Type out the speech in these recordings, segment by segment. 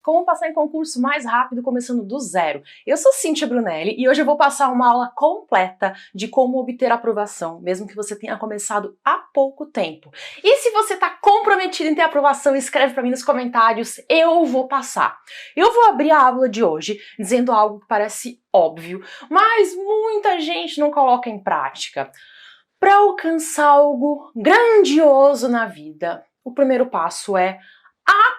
Como passar em concurso mais rápido começando do zero. Eu sou Cíntia Brunelli e hoje eu vou passar uma aula completa de como obter aprovação, mesmo que você tenha começado há pouco tempo. E se você está comprometido em ter aprovação, escreve para mim nos comentários, eu vou passar. Eu vou abrir a aula de hoje dizendo algo que parece óbvio, mas muita gente não coloca em prática. Para alcançar algo grandioso na vida, o primeiro passo é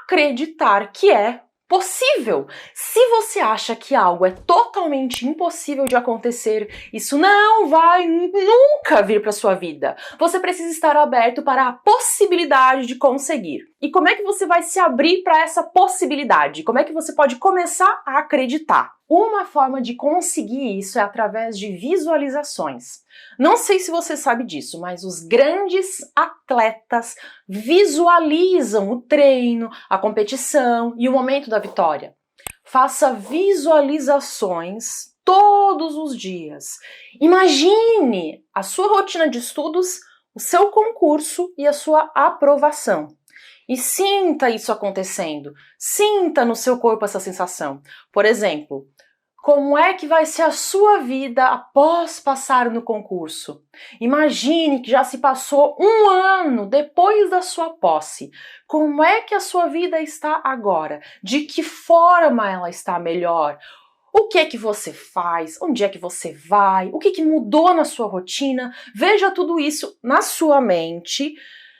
acreditar que é possível. Se você acha que algo é totalmente impossível de acontecer, isso não vai nunca vir para sua vida. Você precisa estar aberto para a possibilidade de conseguir. E como é que você vai se abrir para essa possibilidade? Como é que você pode começar a acreditar? Uma forma de conseguir isso é através de visualizações. Não sei se você sabe disso, mas os grandes atletas visualizam o treino, a competição e o momento da vitória. Faça visualizações todos os dias. Imagine a sua rotina de estudos, o seu concurso e a sua aprovação. E sinta isso acontecendo. Sinta no seu corpo essa sensação. Por exemplo, como é que vai ser a sua vida após passar no concurso? Imagine que já se passou um ano depois da sua posse. Como é que a sua vida está agora? De que forma ela está melhor? O que é que você faz? Onde é que você vai? O que é que mudou na sua rotina? Veja tudo isso na sua mente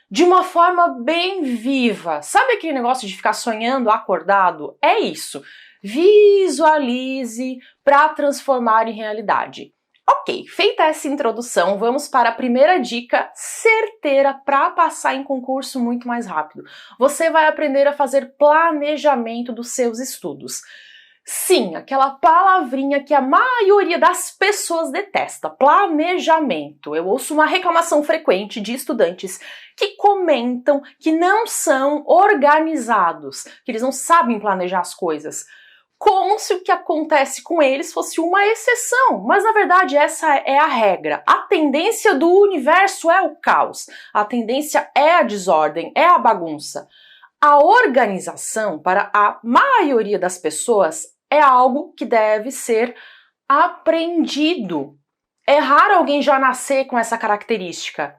de uma forma bem viva. Sabe aquele negócio de ficar sonhando acordado? É isso. Visualize para transformar em realidade. Ok, feita essa introdução, vamos para a primeira dica certeira para passar em concurso muito mais rápido. Você vai aprender a fazer planejamento dos seus estudos. Sim, aquela palavrinha que a maioria das pessoas detesta, planejamento. Eu ouço uma reclamação frequente de estudantes que comentam que não são organizados, que eles não sabem planejar as coisas. Como se o que acontece com eles fosse uma exceção, mas na verdade essa é a regra. A tendência do universo é o caos, a tendência é a desordem, é a bagunça. A organização, para a maioria das pessoas, é algo que deve ser aprendido. É raro alguém já nascer com essa característica.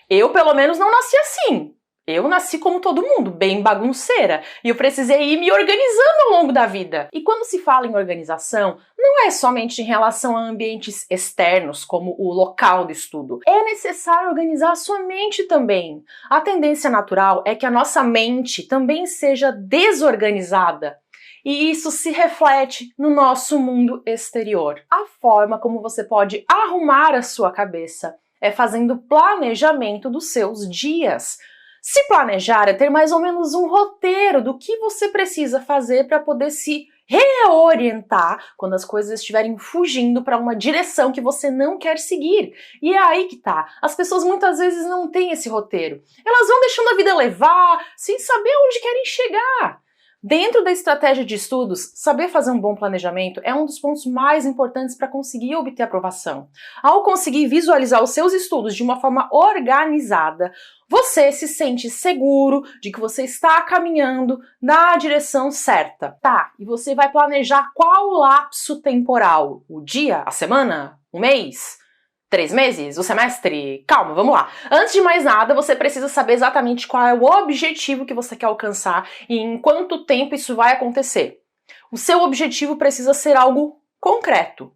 Eu, pelo menos, não nasci assim. Eu nasci como todo mundo, bem bagunceira, e eu precisei ir me organizando ao longo da vida. E quando se fala em organização, não é somente em relação a ambientes externos, como o local do estudo. É necessário organizar a sua mente também. A tendência natural é que a nossa mente também seja desorganizada. E isso se reflete no nosso mundo exterior. A forma como você pode arrumar a sua cabeça é fazendo planejamento dos seus dias. Se planejar é ter mais ou menos um roteiro do que você precisa fazer para poder se reorientar quando as coisas estiverem fugindo para uma direção que você não quer seguir. E é aí que tá. As pessoas muitas vezes não têm esse roteiro. Elas vão deixando a vida levar, sem saber onde querem chegar. Dentro da estratégia de estudos, saber fazer um bom planejamento é um dos pontos mais importantes para conseguir obter aprovação. Ao conseguir visualizar os seus estudos de uma forma organizada, você se sente seguro de que você está caminhando na direção certa. Tá, e você vai planejar qual lapso temporal? O dia? A semana? O mês? 3 meses? O semestre? Calma, vamos lá. Antes de mais nada, você precisa saber exatamente qual é o objetivo que você quer alcançar e em quanto tempo isso vai acontecer. O seu objetivo precisa ser algo concreto,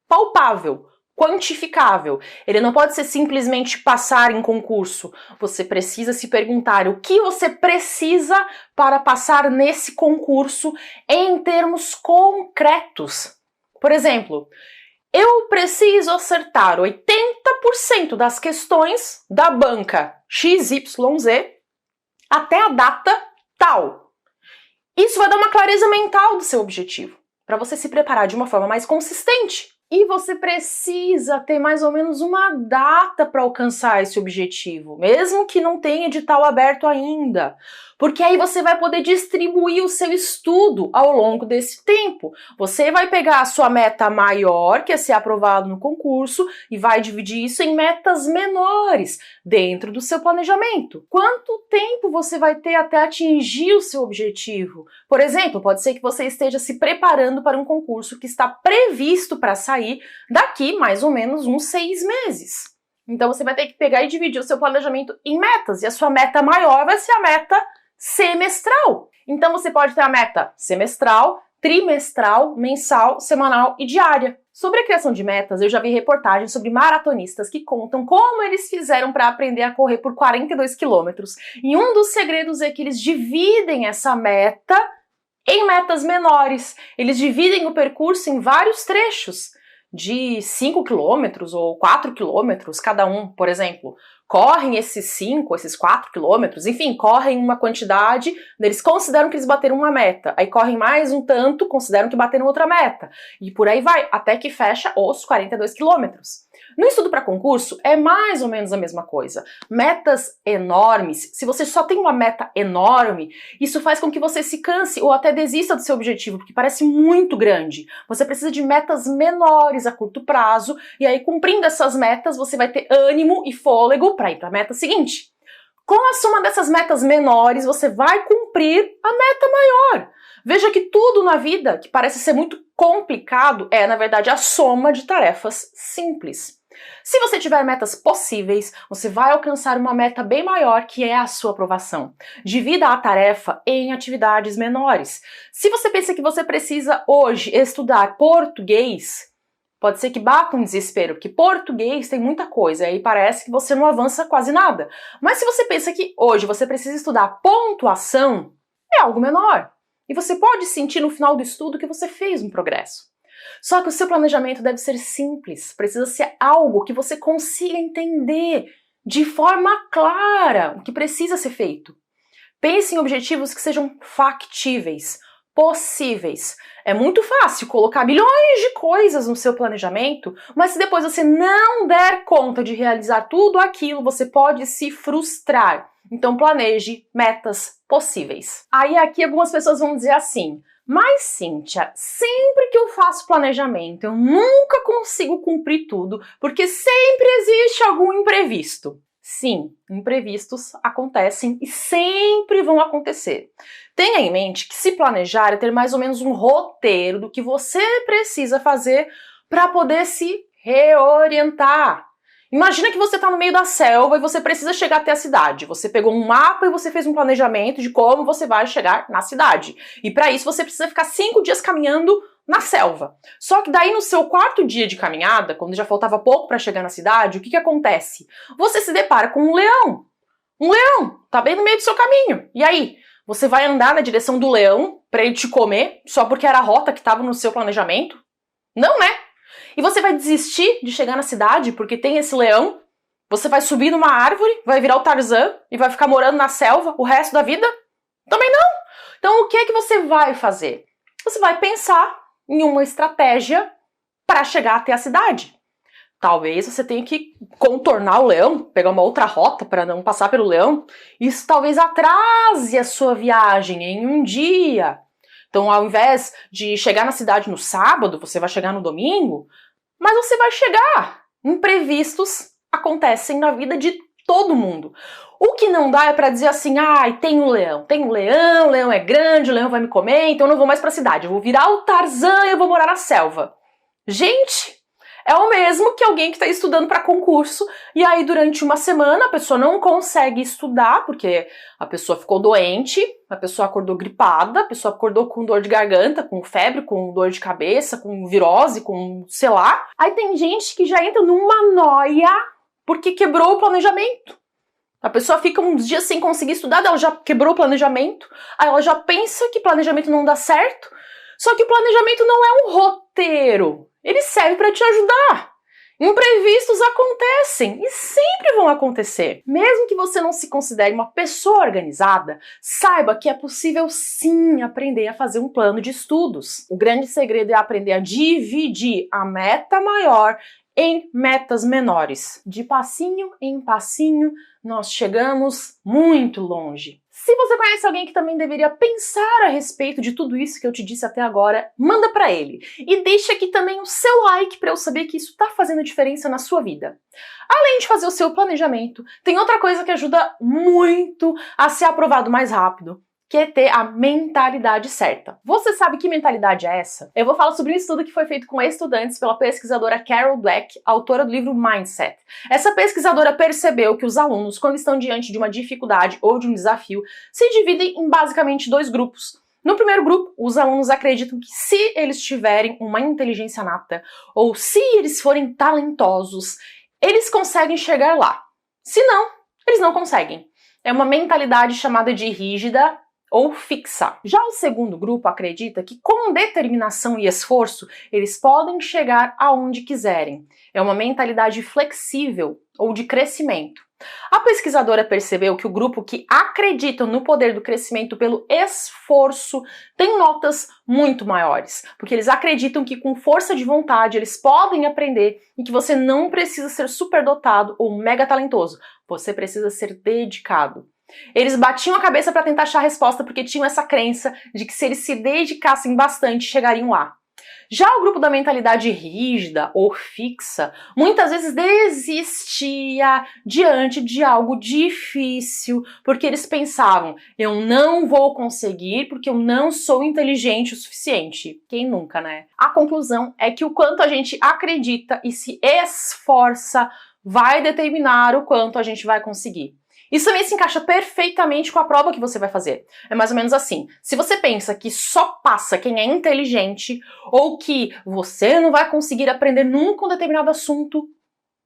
palpável, quantificável. Ele não pode ser simplesmente passar em concurso. Você precisa se perguntar o que você precisa para passar nesse concurso em termos concretos. Por exemplo, eu preciso acertar 80% das questões da banca XYZ até a data tal. Isso vai dar uma clareza mental do seu objetivo, para você se preparar de uma forma mais consistente. E você precisa ter mais ou menos uma data para alcançar esse objetivo, mesmo que não tenha edital aberto ainda. porque aí você vai poder distribuir o seu estudo ao longo desse tempo. Você vai pegar a sua meta maior, que é ser aprovado no concurso, e vai dividir isso em metas menores dentro do seu planejamento. Quanto tempo você vai ter até atingir o seu objetivo? Por exemplo, pode ser que você esteja se preparando para um concurso que está previsto para sair daqui mais ou menos uns 6 meses. Então você vai ter que pegar e dividir o seu planejamento em metas, e a sua meta maior vai ser a meta semestral. Então você pode ter a meta semestral, trimestral, mensal, semanal e diária. Sobre a criação de metas, eu já vi reportagens sobre maratonistas que contam como eles fizeram para aprender a correr por 42 quilômetros. E um dos segredos é que eles dividem essa meta em metas menores. Eles dividem o percurso em vários trechos de 5 quilômetros ou 4 quilômetros cada um, por exemplo. Correm esses 5, esses 4 quilômetros, enfim, correm uma quantidade, eles consideram que eles bateram uma meta, aí correm mais um tanto, consideram que bateram outra meta, e por aí vai, até que fecha os 42 quilômetros. No estudo para concurso, é mais ou menos a mesma coisa. Metas enormes, se você só tem uma meta enorme, isso faz com que você se canse ou até desista do seu objetivo, porque parece muito grande. Você precisa de metas menores a curto prazo, e aí cumprindo essas metas, você vai ter ânimo e fôlego para ir para a meta seguinte. Com a soma dessas metas menores, você vai cumprir a meta maior. Veja que tudo na vida que parece ser muito complicado é, na verdade, a soma de tarefas simples. Se você tiver metas possíveis, você vai alcançar uma meta bem maior, que é a sua aprovação. Divida a tarefa em atividades menores. Se você pensa que você precisa hoje estudar português, pode ser que bata um desespero, porque português tem muita coisa e aí parece que você não avança quase nada. Mas se você pensa que hoje você precisa estudar pontuação, é algo menor. E você pode sentir no final do estudo que você fez um progresso. Só que o seu planejamento deve ser simples, precisa ser algo que você consiga entender de forma clara o que precisa ser feito. Pense em objetivos que sejam factíveis, possíveis. É muito fácil colocar milhões de coisas no seu planejamento, mas se depois você não der conta de realizar tudo aquilo, você pode se frustrar. Então planeje metas possíveis. Aí aqui algumas pessoas vão dizer assim: mas Cíntia, sempre que eu faço planejamento, eu nunca consigo cumprir tudo, porque sempre existe algum imprevisto. Sim, imprevistos acontecem e sempre vão acontecer. Tenha em mente que se planejar é ter mais ou menos um roteiro do que você precisa fazer para poder se reorientar. Imagina que você está no meio da selva e você precisa chegar até a cidade. Você pegou um mapa e você fez um planejamento de como você vai chegar na cidade. E para isso você precisa ficar 5 dias caminhando na selva. Só que daí no seu 4º dia de caminhada, quando já faltava pouco para chegar na cidade, o que acontece? Você se depara com um leão. Um leão tá bem no meio do seu caminho. E aí? Você vai andar na direção do leão para ele te comer só porque era a rota que estava no seu planejamento? Não, né? E você vai desistir de chegar na cidade porque tem esse leão? Você vai subir numa árvore, vai virar o Tarzan e vai ficar morando na selva o resto da vida? Também não! Então o que é que você vai fazer? Você vai pensar em uma estratégia para chegar até a cidade. Talvez você tenha que contornar o leão, pegar uma outra rota para não passar pelo leão. Isso talvez atrase a sua viagem em um dia. Então, ao invés de chegar na cidade no sábado, você vai chegar no domingo, mas você vai chegar. Imprevistos acontecem na vida de todo mundo. O que não dá é para dizer assim: ai, tem um leão, o leão é grande, o leão vai me comer, então eu não vou mais para a cidade, eu vou virar o Tarzan e eu vou morar na selva. Gente, é o mesmo que alguém que está estudando para concurso e aí durante uma semana a pessoa não consegue estudar porque a pessoa ficou doente, a pessoa acordou gripada, a pessoa acordou com dor de garganta, com febre, com dor de cabeça, com virose, com sei lá. Aí tem gente que já entra numa noia porque quebrou o planejamento. A pessoa fica uns dias sem conseguir estudar, ela já quebrou o planejamento, aí ela já pensa que planejamento não dá certo, só que o planejamento não é um roteiro. Ele serve para te ajudar. Imprevistos acontecem e sempre vão acontecer. Mesmo que você não se considere uma pessoa organizada, saiba que é possível sim aprender a fazer um plano de estudos. O grande segredo é aprender a dividir a meta maior em metas menores. De passinho em passinho, nós chegamos muito longe. Se você conhece alguém que também deveria pensar a respeito de tudo isso que eu te disse até agora, manda pra ele. E deixa aqui também o seu like para eu saber que isso tá fazendo diferença na sua vida. Além de fazer o seu planejamento, tem outra coisa que ajuda muito a ser aprovado mais rápido, que é ter a mentalidade certa. Você sabe que mentalidade é essa? Eu vou falar sobre um estudo que foi feito com estudantes pela pesquisadora Carol Dweck, autora do livro Mindset. Essa pesquisadora percebeu que os alunos, quando estão diante de uma dificuldade ou de um desafio, se dividem em basicamente dois grupos. No primeiro grupo, os alunos acreditam que se eles tiverem uma inteligência nata, ou se eles forem talentosos, eles conseguem chegar lá. Se não, eles não conseguem. É uma mentalidade chamada de rígida ou fixa. Já o segundo grupo acredita que com determinação e esforço eles podem chegar aonde quiserem. É uma mentalidade flexível ou de crescimento. A pesquisadora percebeu que o grupo que acredita no poder do crescimento pelo esforço tem notas muito maiores, porque eles acreditam que com força de vontade eles podem aprender e que você não precisa ser superdotado ou mega talentoso, você precisa ser dedicado. Eles batiam a cabeça para tentar achar a resposta porque tinham essa crença de que se eles se dedicassem bastante, chegariam lá. Já o grupo da mentalidade rígida ou fixa, muitas vezes desistia diante de algo difícil, porque eles pensavam, eu não vou conseguir porque eu não sou inteligente o suficiente. Quem nunca, né? A conclusão é que o quanto a gente acredita e se esforça vai determinar o quanto a gente vai conseguir. Isso também se encaixa perfeitamente com a prova que você vai fazer. É mais ou menos assim. Se você pensa que só passa quem é inteligente ou que você não vai conseguir aprender nunca um determinado assunto,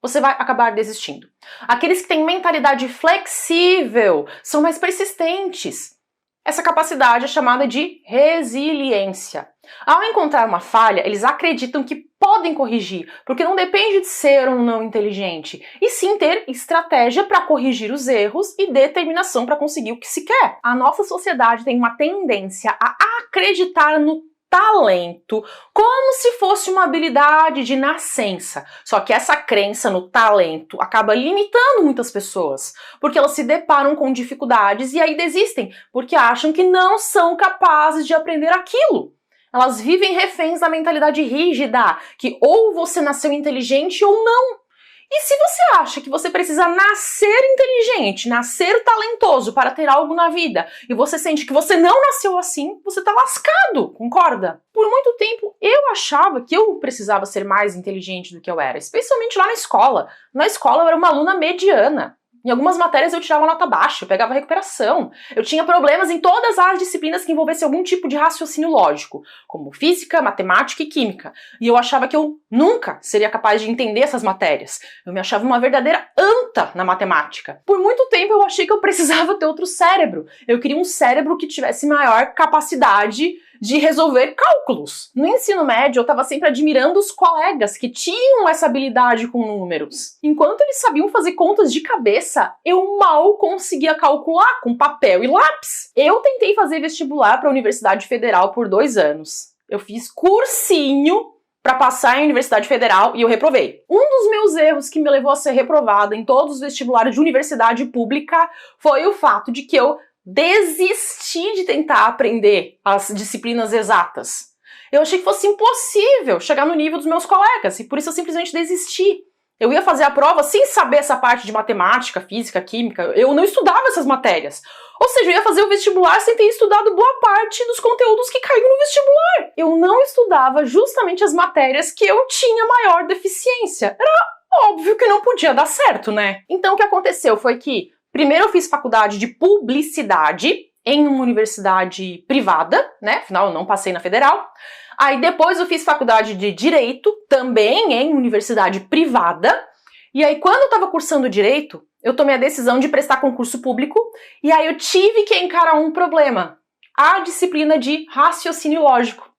você vai acabar desistindo. Aqueles que têm mentalidade flexível são mais persistentes. Essa capacidade é chamada de resiliência. Ao encontrar uma falha, eles acreditam que podem corrigir, porque não depende de ser ou não inteligente, e sim ter estratégia para corrigir os erros e determinação para conseguir o que se quer. A nossa sociedade tem uma tendência a acreditar no talento como se fosse uma habilidade de nascença. Só que essa crença no talento acaba limitando muitas pessoas, porque elas se deparam com dificuldades e aí desistem, porque acham que não são capazes de aprender aquilo. Elas vivem reféns da mentalidade rígida, que ou você nasceu inteligente ou não. E se você acha que você precisa nascer inteligente, nascer talentoso para ter algo na vida, e você sente que você não nasceu assim, você tá lascado, concorda? Por muito tempo eu achava que eu precisava ser mais inteligente do que eu era, especialmente lá na escola. Na escola eu era uma aluna mediana. Em algumas matérias eu tirava nota baixa, eu pegava recuperação. Eu tinha problemas em todas as disciplinas que envolvessem algum tipo de raciocínio lógico, como física, matemática e química. E eu achava que eu nunca seria capaz de entender essas matérias. Eu me achava uma verdadeira anta na matemática. Por muito tempo eu achei que eu precisava ter outro cérebro. Eu queria um cérebro que tivesse maior capacidade de resolver cálculos. No ensino médio, eu estava sempre admirando os colegas que tinham essa habilidade com números. Enquanto eles sabiam fazer contas de cabeça, eu mal conseguia calcular com papel e lápis. Eu tentei fazer vestibular para a Universidade Federal por 2 anos. Eu fiz cursinho para passar em Universidade Federal e eu reprovei. Um dos meus erros que me levou a ser reprovada em todos os vestibulares de universidade pública foi o fato de que eu desisti de tentar aprender as disciplinas exatas. Eu achei que fosse impossível chegar no nível dos meus colegas e por isso eu simplesmente desisti. Eu ia fazer a prova sem saber essa parte de matemática, física, química. Eu não estudava essas matérias. Ou seja, eu ia fazer o vestibular sem ter estudado boa parte dos conteúdos que caíam no vestibular. Eu não estudava justamente as matérias que eu tinha maior deficiência. Era óbvio que não podia dar certo, né? Então o que aconteceu foi que primeiro eu fiz faculdade de publicidade em uma universidade privada, né? Afinal, eu não passei na federal. Aí depois eu fiz faculdade de Direito, também em universidade privada. E aí quando eu estava cursando Direito, eu tomei a decisão de prestar concurso público. E aí eu tive que encarar um problema. A disciplina de raciocínio lógico.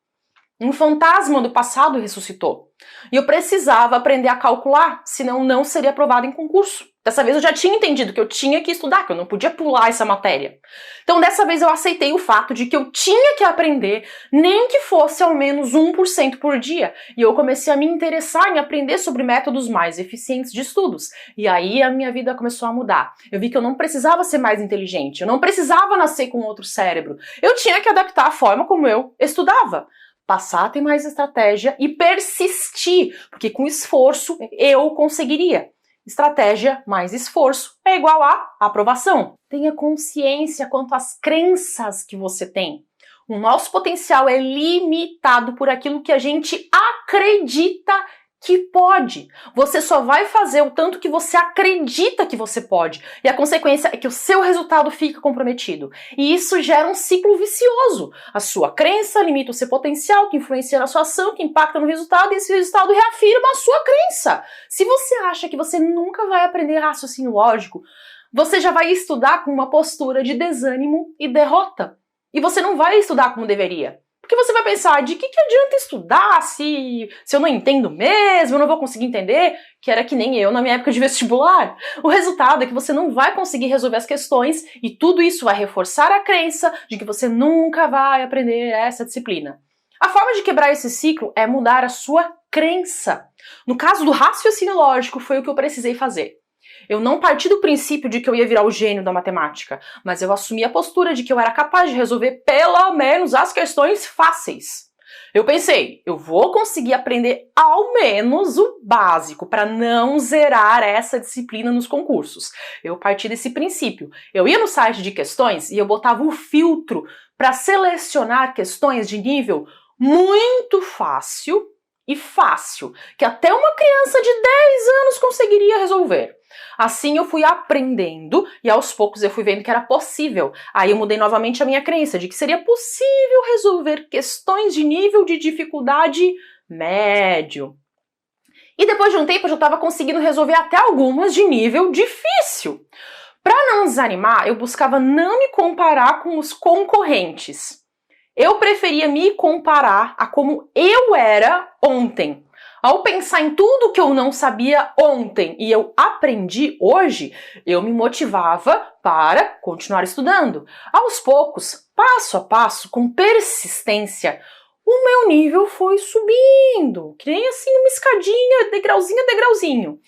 Um fantasma do passado ressuscitou. E eu precisava aprender a calcular, senão não seria aprovado em concurso. Dessa vez eu já tinha entendido que eu tinha que estudar, que eu não podia pular essa matéria. Então dessa vez eu aceitei o fato de que eu tinha que aprender, nem que fosse ao menos 1% por dia. E eu comecei a me interessar em aprender sobre métodos mais eficientes de estudos. E aí a minha vida começou a mudar. Eu vi que eu não precisava ser mais inteligente, eu não precisava nascer com outro cérebro. Eu tinha que adaptar a forma como eu estudava. Passar a ter mais estratégia e persistir, porque com esforço eu conseguiria. Estratégia mais esforço é igual a aprovação. Tenha consciência quanto às crenças que você tem. O nosso potencial é limitado por aquilo que a gente acredita que pode. Você só vai fazer o tanto que você acredita que você pode. E a consequência é que o seu resultado fica comprometido. E isso gera um ciclo vicioso. A sua crença limita o seu potencial, que influencia na sua ação, que impacta no resultado, e esse resultado reafirma a sua crença. Se você acha que você nunca vai aprender raciocínio lógico, você já vai estudar com uma postura de desânimo e derrota. E você não vai estudar como deveria. Porque você vai pensar, de que adianta estudar se eu não entendo mesmo, eu não vou conseguir entender, que era que nem eu na minha época de vestibular. O resultado é que você não vai conseguir resolver as questões e tudo isso vai reforçar a crença de que você nunca vai aprender essa disciplina. A forma de quebrar esse ciclo é mudar a sua crença. No caso do raciocínio lógico, foi o que eu precisei fazer. Eu não parti do princípio de que eu ia virar o gênio da matemática, mas eu assumi a postura de que eu era capaz de resolver pelo menos as questões fáceis. Eu pensei, eu vou conseguir aprender ao menos o básico para não zerar essa disciplina nos concursos. Eu parti desse princípio. Eu ia no site de questões e eu botava o filtro para selecionar questões de nível muito fácil e fácil, que até uma criança de 10 anos conseguiria resolver. Assim eu fui aprendendo e aos poucos eu fui vendo que era possível. Aí eu mudei novamente a minha crença de que seria possível resolver questões de nível de dificuldade médio. E depois de um tempo eu já estava conseguindo resolver até algumas de nível difícil. Para não desanimar, eu buscava não me comparar com os concorrentes. Eu preferia me comparar a como eu era ontem. Ao pensar em tudo que eu não sabia ontem e eu aprendi hoje, eu me motivava para continuar estudando. Aos poucos, passo a passo, com persistência, o meu nível foi subindo, que nem assim uma escadinha, degrauzinho a degrauzinho.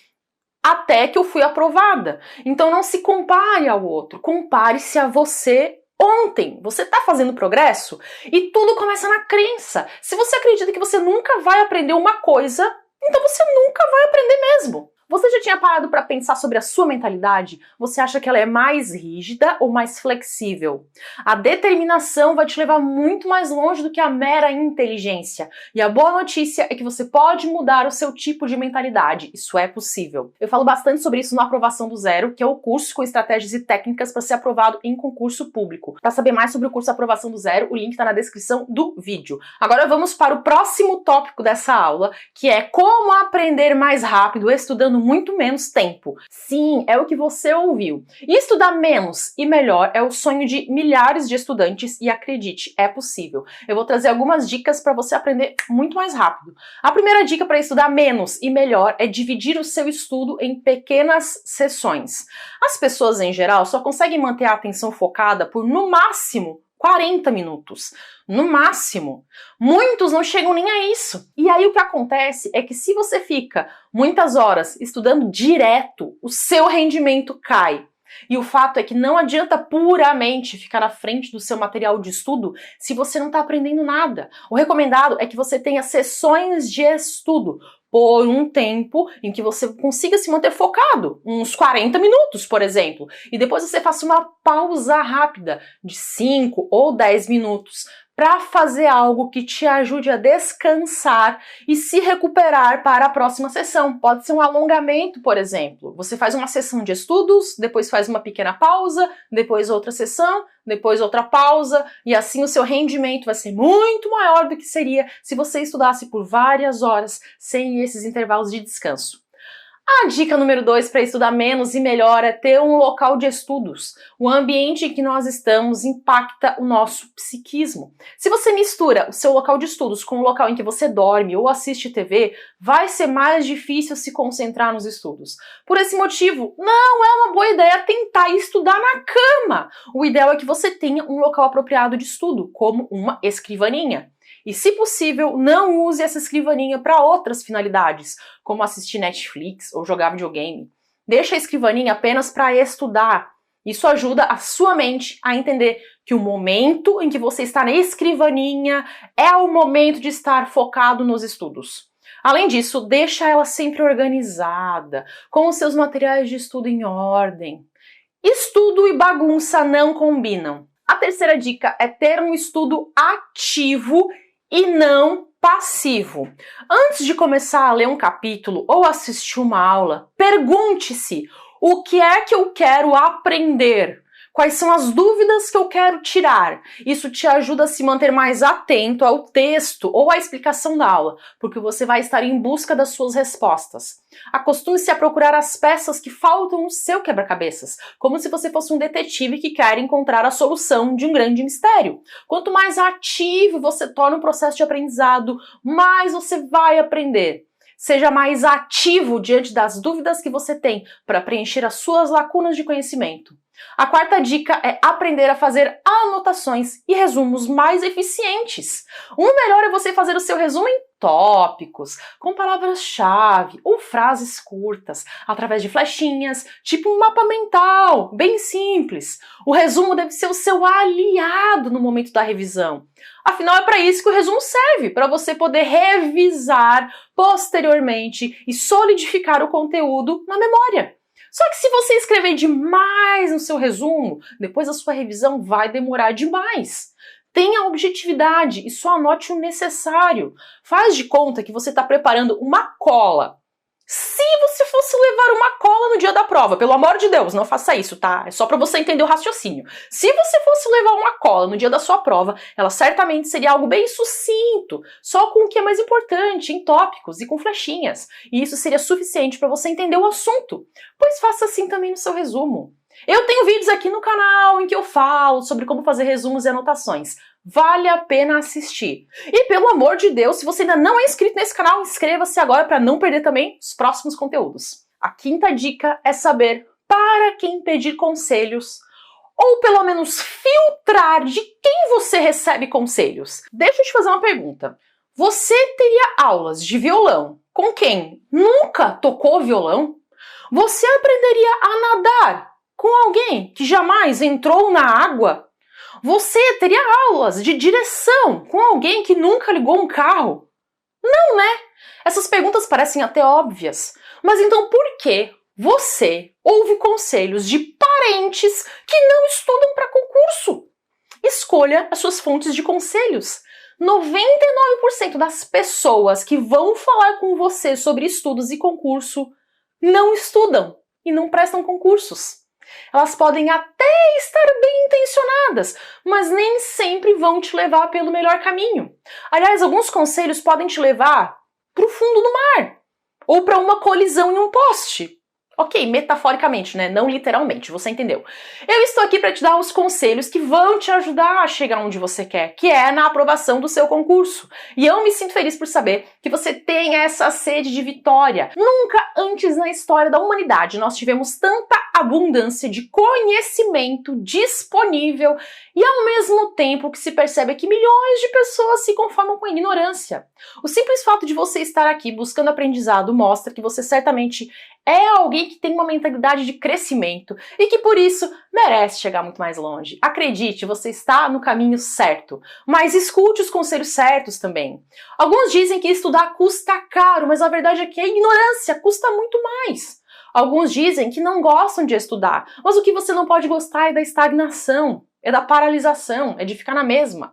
Até que eu fui aprovada. Então não se compare ao outro, compare-se a você ontem. Você está fazendo progresso? E tudo começa na crença. Se você acredita que você nunca vai aprender uma coisa, então você nunca vai aprender mesmo. Você já tinha parado para pensar sobre a sua mentalidade? Você acha que ela é mais rígida ou mais flexível? A determinação vai te levar muito mais longe do que a mera inteligência. E a boa notícia é que você pode mudar o seu tipo de mentalidade. Isso é possível. Eu falo bastante sobre isso no Aprovação do Zero, que é o curso com estratégias e técnicas para ser aprovado em concurso público. Para saber mais sobre o curso Aprovação do Zero, o link está na descrição do vídeo. Agora vamos para o próximo tópico dessa aula, que é como aprender mais rápido estudando muito menos tempo. Sim, é o que você ouviu. E estudar menos e melhor é o sonho de milhares de estudantes e acredite, é possível. Eu vou trazer algumas dicas para você aprender muito mais rápido. A primeira dica para estudar menos e melhor é dividir o seu estudo em pequenas sessões. As pessoas em geral só conseguem manter a atenção focada por no máximo 40 minutos, no máximo. Muitos não chegam nem a isso. E aí o que acontece é que se você fica muitas horas estudando direto, o seu rendimento cai. E o fato é que não adianta puramente ficar na frente do seu material de estudo se você não está aprendendo nada. O recomendado é que você tenha sessões de estudo por um tempo em que você consiga se manter focado, uns 40 minutos, por exemplo, e depois você faça uma pausa rápida de 5 ou 10 minutos para fazer algo que te ajude a descansar e se recuperar para a próxima sessão. Pode ser um alongamento, por exemplo. Você faz uma sessão de estudos, depois faz uma pequena pausa, depois outra sessão, depois outra pausa, e assim o seu rendimento vai ser muito maior do que seria se você estudasse por várias horas sem esses intervalos de descanso. A dica número 2 para estudar menos e melhor é ter um local de estudos. O ambiente em que nós estamos impacta o nosso psiquismo. Se você mistura o seu local de estudos com o local em que você dorme ou assiste TV, vai ser mais difícil se concentrar nos estudos. Por esse motivo, não é uma boa ideia tentar estudar na cama. O ideal é que você tenha um local apropriado de estudo, como uma escrivaninha. E, se possível, não use essa escrivaninha para outras finalidades, como assistir Netflix ou jogar videogame. Deixe a escrivaninha apenas para estudar. Isso ajuda a sua mente a entender que o momento em que você está na escrivaninha é o momento de estar focado nos estudos. Além disso, deixa ela sempre organizada, com os seus materiais de estudo em ordem. Estudo e bagunça não combinam. A terceira dica é ter um estudo ativo e não passivo. Antes de começar a ler um capítulo ou assistir uma aula, pergunte-se: o que é que eu quero aprender? Quais são as dúvidas que eu quero tirar? Isso te ajuda a se manter mais atento ao texto ou à explicação da aula, porque você vai estar em busca das suas respostas. Acostume-se a procurar as peças que faltam no seu quebra-cabeças, como se você fosse um detetive que quer encontrar a solução de um grande mistério. Quanto mais ativo você torna o processo de aprendizado, mais você vai aprender. Seja mais ativo diante das dúvidas que você tem para preencher as suas lacunas de conhecimento. A quarta dica é aprender a fazer anotações e resumos mais eficientes. O melhor é você fazer o seu resumo em tópicos, com palavras-chave ou frases curtas, através de flechinhas, tipo um mapa mental, bem simples. O resumo deve ser o seu aliado no momento da revisão. Afinal, é para isso que o resumo serve, para você poder revisar posteriormente e solidificar o conteúdo na memória. Só que se você escrever demais no seu resumo, depois a sua revisão vai demorar demais. Tenha objetividade e só anote o necessário. Faz de conta que você está preparando uma cola. Se você fosse levar uma cola no dia da prova, pelo amor de Deus, não faça isso, tá? É só para você entender o raciocínio. Se você fosse levar uma cola no dia da sua prova, ela certamente seria algo bem sucinto, só com o que é mais importante, em tópicos e com flechinhas. E isso seria suficiente para você entender o assunto. Pois faça assim também no seu resumo. Eu tenho vídeos aqui no canal em que eu falo sobre como fazer resumos e anotações. Vale a pena assistir. E pelo amor de Deus, se você ainda não é inscrito nesse canal, inscreva-se agora para não perder também os próximos conteúdos. A quinta dica é saber para quem pedir conselhos, ou pelo menos filtrar de quem você recebe conselhos. Deixa eu te fazer uma pergunta. Você teria aulas de violão com quem nunca tocou violão? Você aprenderia a nadar com alguém que jamais entrou na água? Você teria aulas de direção com alguém que nunca ligou um carro? Não, né? Essas perguntas parecem até óbvias. Mas então por que você ouve conselhos de parentes que não estudam para concurso? Escolha as suas fontes de conselhos. 99% das pessoas que vão falar com você sobre estudos e concurso não estudam e não prestam concursos. Elas podem até estar bem intencionadas, mas nem sempre vão te levar pelo melhor caminho. Aliás, alguns conselhos podem te levar para o fundo do mar ou para uma colisão em um poste. Ok, metaforicamente, né? Não literalmente, você entendeu. Eu estou aqui para te dar os conselhos que vão te ajudar a chegar onde você quer, que é na aprovação do seu concurso. E eu me sinto feliz por saber que você tem essa sede de vitória. Nunca antes na história da humanidade nós tivemos tanta abundância de conhecimento disponível e ao mesmo tempo que se percebe que milhões de pessoas se conformam com a ignorância. O simples fato de você estar aqui buscando aprendizado mostra que você certamente é alguém que tem uma mentalidade de crescimento e que por isso merece chegar muito mais longe. Acredite, você está no caminho certo, mas escute os conselhos certos também. Alguns dizem que estudar custa caro, mas a verdade é que a ignorância custa muito mais. Alguns dizem que não gostam de estudar, mas o que você não pode gostar é da estagnação, é da paralisação, é de ficar na mesma.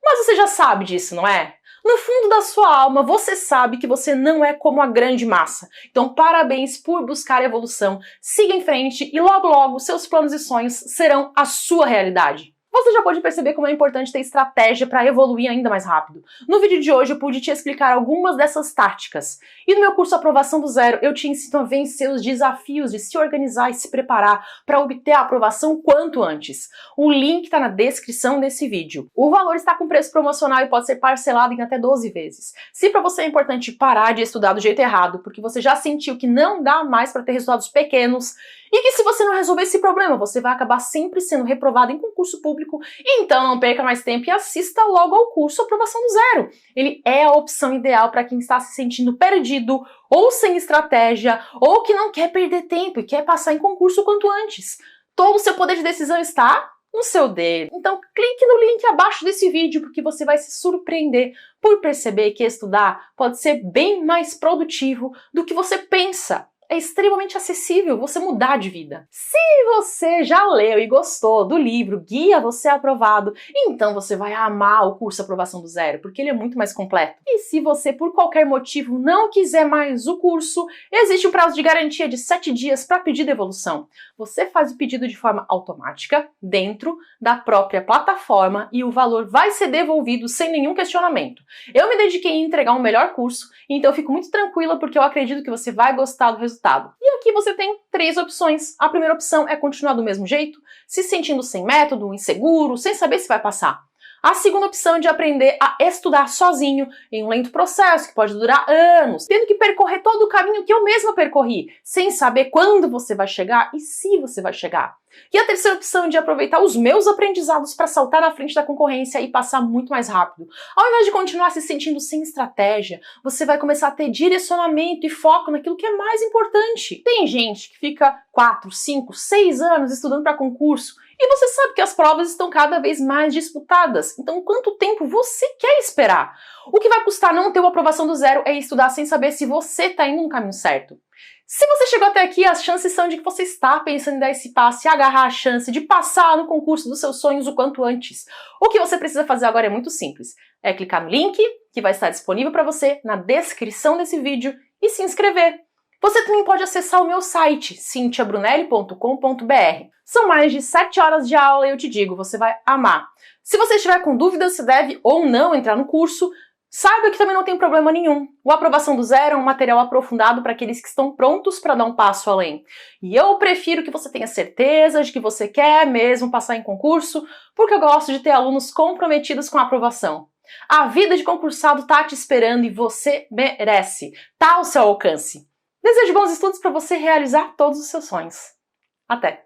Mas você já sabe disso, não é? No fundo da sua alma, você sabe que você não é como a grande massa. Então, parabéns por buscar evolução, siga em frente e logo logo seus planos e sonhos serão a sua realidade. Você já pode perceber como é importante ter estratégia para evoluir ainda mais rápido. No vídeo de hoje eu pude te explicar algumas dessas táticas. E no meu curso Aprovação do Zero eu te ensino a vencer os desafios de se organizar e se preparar para obter a aprovação quanto antes. O link está na descrição desse vídeo. O valor está com preço promocional e pode ser parcelado em até 12 vezes. Se para você é importante parar de estudar do jeito errado, porque você já sentiu que não dá mais para ter resultados pequenos, e que se você não resolver esse problema, você vai acabar sempre sendo reprovado em concurso público, então não perca mais tempo e assista logo ao curso Aprovação do Zero. Ele é a opção ideal para quem está se sentindo perdido, ou sem estratégia, ou que não quer perder tempo e quer passar em concurso o quanto antes. Todo o seu poder de decisão está no seu dedo. Então clique no link abaixo desse vídeo porque você vai se surpreender por perceber que estudar pode ser bem mais produtivo do que você pensa. É extremamente acessível você mudar de vida. Se você já leu e gostou do livro Guia Você Aprovado, então você vai amar o curso Aprovação do Zero, porque ele é muito mais completo. E se você, por qualquer motivo, não quiser mais o curso, existe um prazo de garantia de 7 dias para pedir devolução. Você faz o pedido de forma automática, dentro da própria plataforma, e o valor vai ser devolvido sem nenhum questionamento. Eu me dediquei em entregar um melhor curso, então eu fico muito tranquila porque eu acredito que você vai gostar do resultado. E aqui você tem 3 opções. A primeira opção é continuar do mesmo jeito, se sentindo sem método, inseguro, sem saber se vai passar. A segunda opção é de aprender a estudar sozinho, em um lento processo que pode durar anos, tendo que percorrer todo o caminho que eu mesma percorri, sem saber quando você vai chegar e se você vai chegar. E a terceira opção é de aproveitar os meus aprendizados para saltar na frente da concorrência e passar muito mais rápido. Ao invés de continuar se sentindo sem estratégia, você vai começar a ter direcionamento e foco naquilo que é mais importante. Tem gente que fica 4, 5, 6 anos estudando para concurso e você sabe que as provas estão cada vez mais disputadas. Então, quanto tempo você quer esperar? O que vai custar não ter uma aprovação do zero é estudar sem saber se você está indo no caminho certo. Se você chegou até aqui, as chances são de que você está pensando em dar esse passo e agarrar a chance de passar no concurso dos seus sonhos o quanto antes. O que você precisa fazer agora é muito simples. É clicar no link, que vai estar disponível para você na descrição desse vídeo, e se inscrever. Você também pode acessar o meu site, cintiabrunelli.com.br. São mais de 7 horas de aula e eu te digo, você vai amar. Se você estiver com dúvidas se deve ou não entrar no curso, saiba que também não tem problema nenhum. O Aprovação do Zero é um material aprofundado para aqueles que estão prontos para dar um passo além. E eu prefiro que você tenha certeza de que você quer mesmo passar em concurso, porque eu gosto de ter alunos comprometidos com a aprovação. A vida de concursado está te esperando e você merece. Tá ao seu alcance. Desejo bons estudos para você realizar todos os seus sonhos. Até!